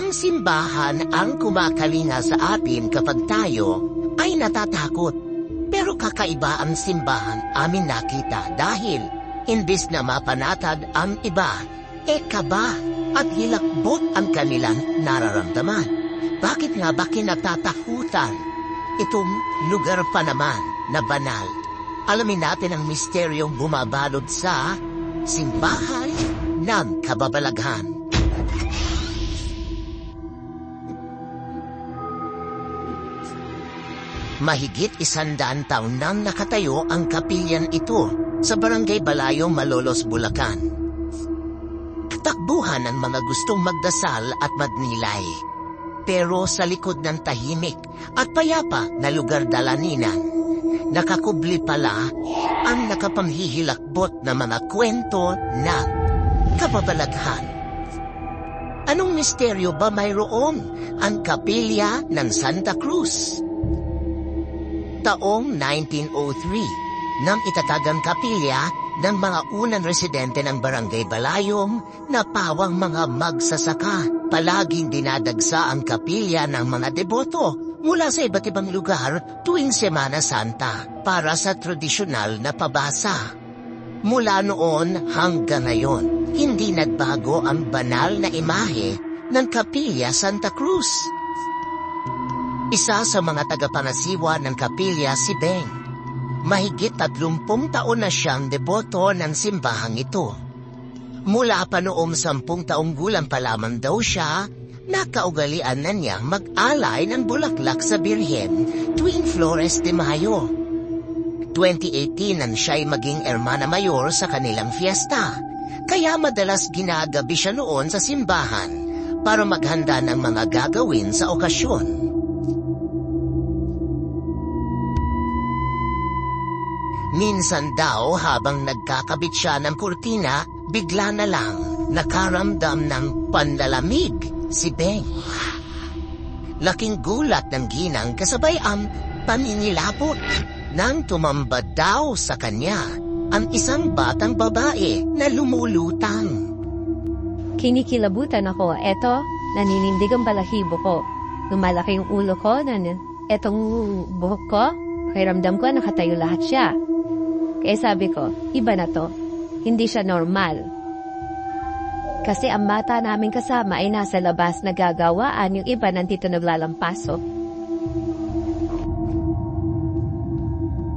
Ang simbahan ang kumakalinga sa atin kapag tayo ay natatakot. Pero kakaiba ang simbahan amin nakita dahil imbis na mapanatag ang iba, kaba at hilakbot ang kanilang nararamdaman. Bakit nga ba kinatatakutan itong lugar pa naman na banal? Alamin natin ang misteryong bumabalot sa simbahan ng kababalaghan. Mahigit 100 taon nang nakatayo ang kapilyan ito sa Barangay Balayong, Malolos, Bulacan. Takbuhan ng mga gustong magdasal at magnilay. Pero sa likod ng tahimik at payapa na lugar dalaninan, nakakubli pala ang nakapamhihilakbot na mga kwento ng kababalaghan. Anong misteryo ba mayroon ang kapilya ng Santa Cruz? Taong 1903, nang itatag ang kapilya ng mga unang residente ng Barangay Balayong na pawang mga magsasaka. Palaging dinadagsa ang kapilya ng mga deboto mula sa iba't ibang lugar tuwing Semana Santa para sa tradisyonal na pabasa. Mula noon hanggang ngayon, hindi nagbago ang banal na imahe ng Kapilya Santa Cruz. Isa sa mga tagapangasiwa ng kapilya si Beng. Mahigit 30 taon na siyang deboto ng simbahang ito. Mula pa noong 10 taong gulang pa lamang daw siya, nakaugalian na niyang mag-alay ng bulaklak sa Birhen tuwing Flores de Mayo. 2018 nang siya'y maging Hermana Mayor sa kanilang fiesta, kaya madalas ginagabi siya noon sa simbahan para maghanda ng mga gagawin sa okasyon. Minsan daw habang nagkakabit siya ng kurtina, bigla na lang nakaramdam ng panlalamig si Beng. Laking gulat ng ginang kasabay ang paninilapot nang tumambad daw sa kanya ang isang batang babae na lumulutang. Kinikilabutan ako. Eto, naninindig ang balahibo ko. Lumalaki yung ulo ko, etong buhok ko. Pakiramdam ko nakatayo lahat siya. Kaya sabi ko, iba na to. Hindi siya normal. Kasi ang mata namin kasama ay nasa labas nagagawaan, yung iba nandito naglalampaso.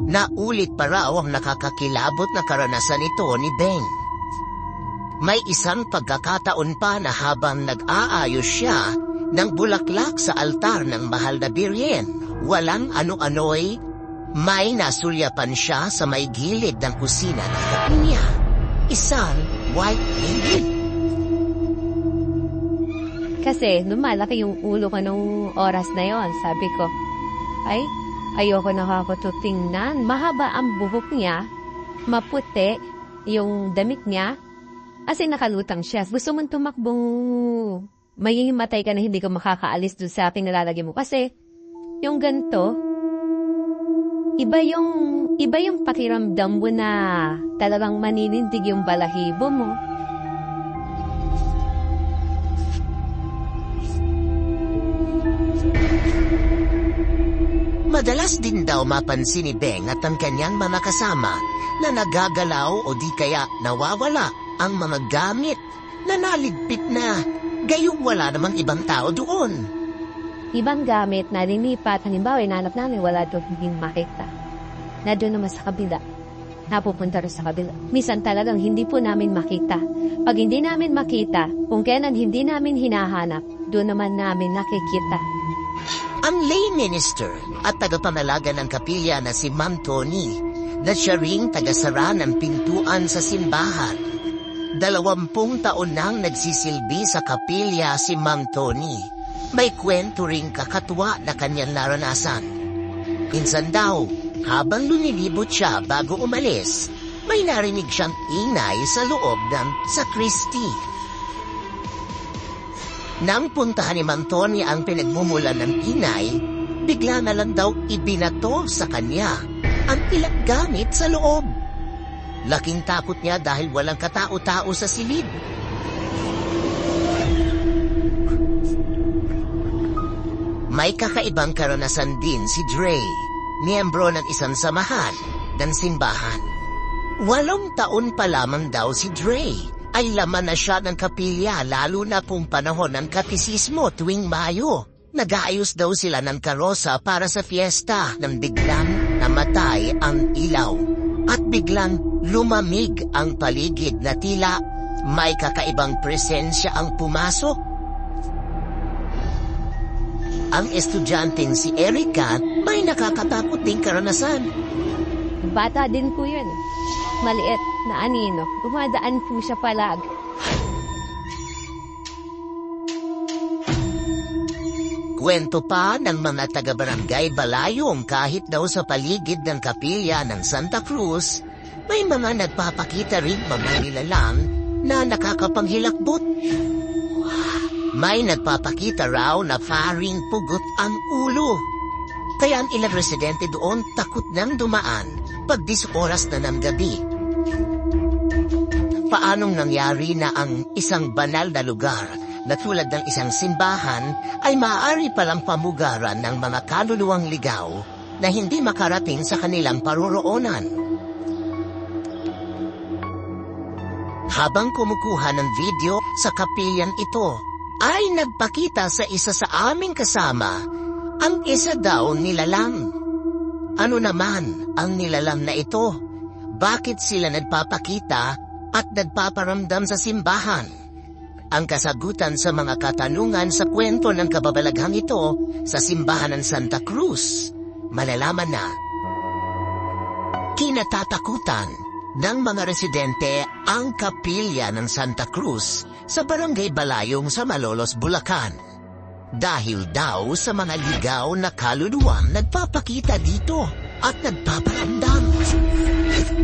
Naulit pa raw ang nakakakilabot na karanasan nito ni Beng. May isang pagkakataon pa na habang nag-aayos siya ng bulaklak sa altar ng mahal na Birhen, walang ano-ano'y may nasulyapan siya sa may gilid ng kusina ng kapilya. Isang white lady. Kasi lumalaki yung ulo ko nung oras na yon. Sabi ko, ay, ayoko nakakatutingnan. Mahaba ang buhok niya, maputi yung damit niya, as in nakalutang siya. Gusto mong tumakbong mahihimatay ka na hindi ka makakaalis doon sa pinalalagay mo. Kasi yung ganito, Iba yung pakiramdam mo na talagang maninindig yung balahibo mo. Madalas din daw mapansin ni Beng at ang kanyang mga kasama na nagagalaw o di kaya nawawala ang mga gamit na naligpit na, gayong wala namang ibang tao doon. Ibang gamit na linipat, halimbawa inanap namin, wala doon hindi makita. Na doon naman sa kabila, napupunta rin sa kabila. Minsan talagang hindi po namin makita. Pag hindi namin makita, kung kailan hindi namin hinahanap, doon naman namin nakikita. Ang lay minister at tagapamalaga ng kapilya na si Ma'am Tony, na siya ring tagasara ng pintuan sa simbahan. 20 taon nang nagsisilbi sa kapilya si Ma'am Tony. May kwento ring kakatuwa na kanyang naranasan. Minsan daw, habang lumilibot siya bago umalis, may narinig siyang ingay sa loob ng sakristi. Nang puntahan ni Ma'am Tony ang pinagmumulan ng ingay, bigla na lang daw ibinato sa kanya ang ilang gamit sa loob. Laking takot niya dahil walang katao-tao sa silid. May kakaibang karanasan din si Dre, miyembro ng isang samahan ng simbahan. 8 taon pa lamang daw si Dre ay laman na siya ng kapilya lalo na kung panahon ng kapisismo tuwing Mayo. Nag-aayos daw sila ng karosa para sa fiesta nang biglang namatay ang ilaw. At biglang lumamig ang paligid na tila may kakaibang presensya ang pumasok. Ang estudyanteng si Erica may nakakatakot ding karanasan. Bata din po yun. Maliit na anino. Dumadaan po siya palag. Kwento pa ng mga taga-barangay Balayong kahit daw sa paligid ng kapilya ng Santa Cruz, may mga nagpapakita rin mga nilalang na nakakapanghilakbot. May nagpapakita raw na faring pugot ang ulo. Kaya ang ilang residente doon takot nang dumaan pag 10 oras na ng gabi. Paanong nangyari na ang isang banal na lugar na tulad ng isang simbahan ay maaari palang pamugaran ng mga kaluluwang ligaw na hindi makarating sa kanilang paroroonan? Habang kumukuha ng video sa kapilyan ito, ay nagpakita sa isa sa aming kasama ang isa daw nilalang. Ano naman ang nilalang na ito? Bakit sila nagpapakita at nagpaparamdam sa simbahan? Ang kasagutan sa mga katanungan sa kwento ng kababalaghang ito sa simbahan ng Santa Cruz, malalaman na. Kinatatakutan ng mga residente ang kapilya ng Santa Cruz sa Barangay Balayong sa Malolos, Bulacan. Dahil daw sa mga ligaw na kaluluwang nagpapakita dito at nagpaparamdam.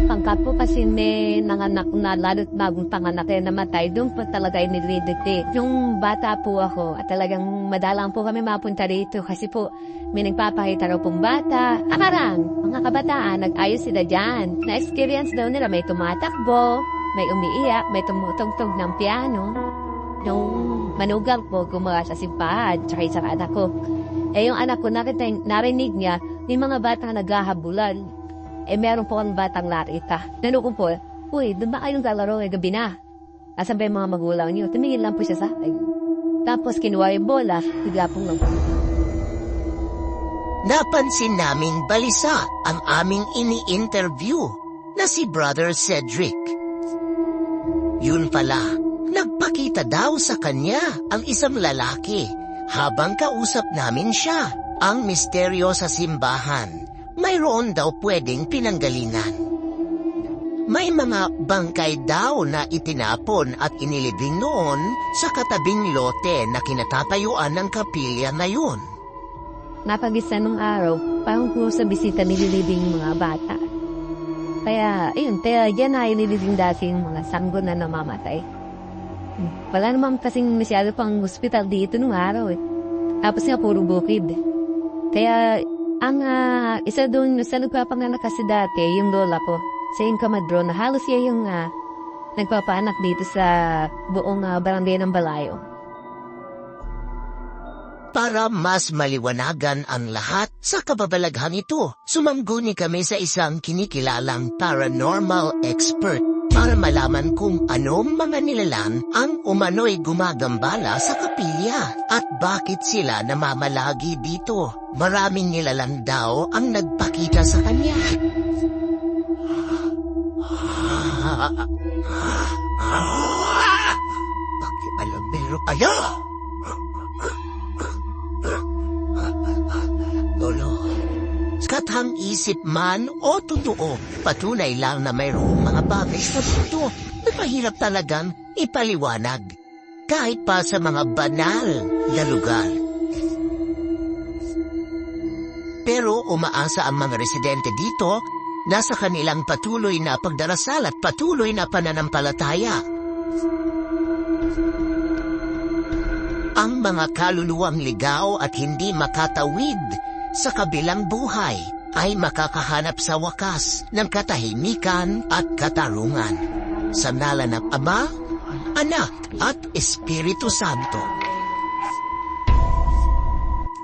Pangkat po kasi may nanganak na lalo't bagong panganak na namatay, doon po talaga inilidikti. Yung bata po ako at talagang madalang po kami mapunta rito kasi po may nagpapakita raw pong bata. Akarang, mga kabataan, nag-ayos sila dyan. Na-experience daw nila may tumatakbo, may umiiyak, may tumutugtog ng piano. Nung manugal po, gumawa sa simbahan, tsaka isang anak ko. Yung anak ko, narinig niya, may mga batang naghahabulan. Meron po ang batang larita. Nanukong po, uy, doon ba kayong galaro gabi na? Asan ba yung mga magulang niyo? Tumingin lang po siya sa akin. Tapos kinuha yung bola, bigla pong lang. Napansin naming balisa ang aming ini-interview na si Brother Cedric. Yun pala, nagpakita daw sa kanya ang isang lalaki habang kausap namin siya. Ang misteryo sa simbahan, mayroon daw pwedeng pinanggalingan. May mga bangkay daw na itinapon at inilibing noon sa katabing lote na kinatatayuan ng kapilya na yun. Napag-isa nung araw, parang po sa bisita nililibing mga bata. Kaya, yan na inilibing dating mga sanggol na namamatay. Wala naman kasing masyado pang hospital dito nung araw eh. Tapos nga puro bukid. Kaya, ang isa doon sa nagpapanganak kasi dati, yung lola ko, sa yung kamadro na halos siya yung nagpapaanak dito sa buong barangay ng Balayo. Para mas maliwanagan ang lahat sa kababalaghan ito, sumangguni kami sa isang kinikilalang paranormal expert para malaman kung anong mga nilalang ang umano'y gumagambala sa kapilya at bakit sila namamalagi dito. Maraming nilalang daw ang nagpakita sa kanya. Bakit alam meron kayo? Lolo, kathang isip man o totoo, patunay lang na mayroong mga bagay sa mundo na mahirap talagang ipaliwanag, kahit pa sa mga banal na lugar. Pero umaasa ang mga residente dito na sa kanilang patuloy na pagdarasal at patuloy na pananampalataya. Ang mga kaluluwang ligaw at hindi makatawid sa kabilang buhay ay makakahanap sa wakas ng katahimikan at katarungan. Sa ngalan ng Ama, Anak at Espiritu Santo.